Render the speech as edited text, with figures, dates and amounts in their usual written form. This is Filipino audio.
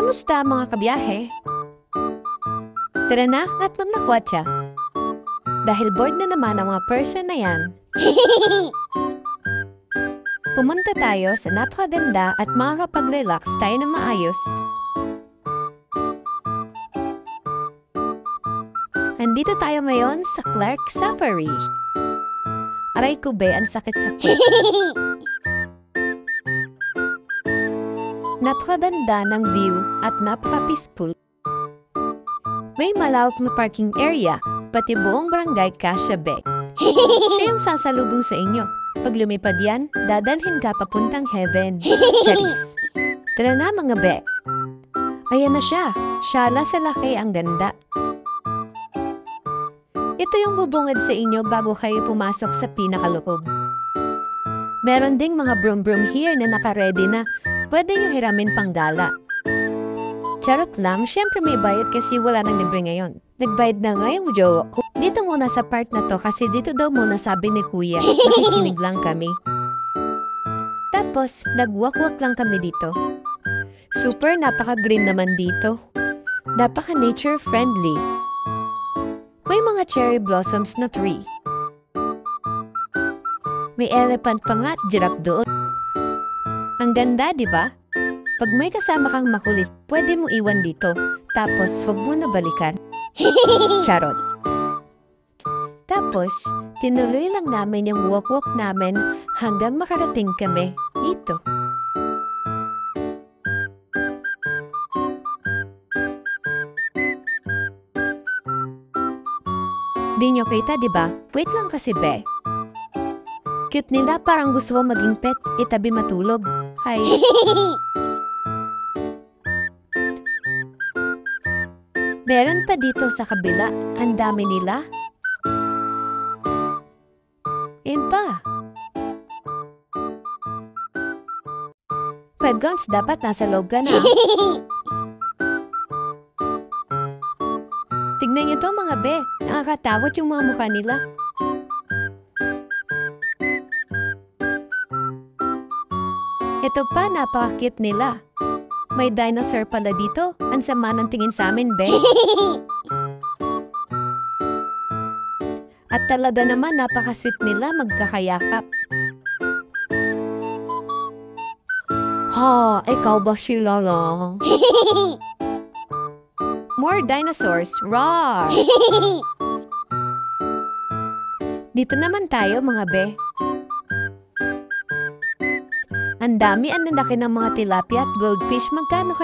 Kamusta mga kabiyahe? Tara na at magnakwatsa. Dahil bored na naman ang mga person na yan. Pumunta tayo sa napakaganda at makakapag-relax tayo na maayos. Andito tayo ngayon sa Clark Safari. Aray ko be, ang sakit sa puwet. Napakaganda ng view at napaka-peaceful. May malawak na parking area, pati buong barangay kasya be. Siya yung sasalubong sa inyo. Pag lumipad yan, dadalhin ka papuntang heaven. Charis. Tara na mga be. Ayan na siya. Shala sa laki ang ganda. Ito yung bubungad sa inyo bago kayo pumasok sa pinakaloob. Meron ding mga broom-broom here na naka-ready na pwede nyo hiramin pang gala. Charot lang, syempre may bayad kasi wala nang libre ngayon. Nagbayad na nga yung jowa ko. Dito muna sa part na to kasi dito daw muna sabi ni kuya. Nakikinig lang kami. Tapos, nagwak-wak lang kami dito. Super napaka-green naman dito. Napaka-nature friendly. May mga cherry blossoms na tree. May elephant pa nga at giraffe doon. Ang ganda, di ba? Pag may kasama kang makulit, pwede mo iwan dito. Tapos, huwag mo na balikan. Charot. Tapos, tinuloy lang namin yung walk-walk namin hanggang makarating kami dito. Di nyo kita, di ba? Wait lang kasi, be. Cute nila, parang gusto ko maging pet, itabi matulog. Hi. Meron pa dito sa kabila, ang dami nila. Impa. Pagons, dapat nasa loob ka na. Tignan niyo to mga be, nakakatakot yung mga mukha nila. Ito pa, napaka-cute nila. May dinosaur pala dito. Ang sama ng tingin sa amin, be. At talaga naman, napaka-sweet nila magkakayakap. Ha, ikaw ba sila lang? More dinosaurs, roar! Dito naman tayo, mga be. Ang dami ang lalaki ng mga tilapia at goldfish. Magkano kayo?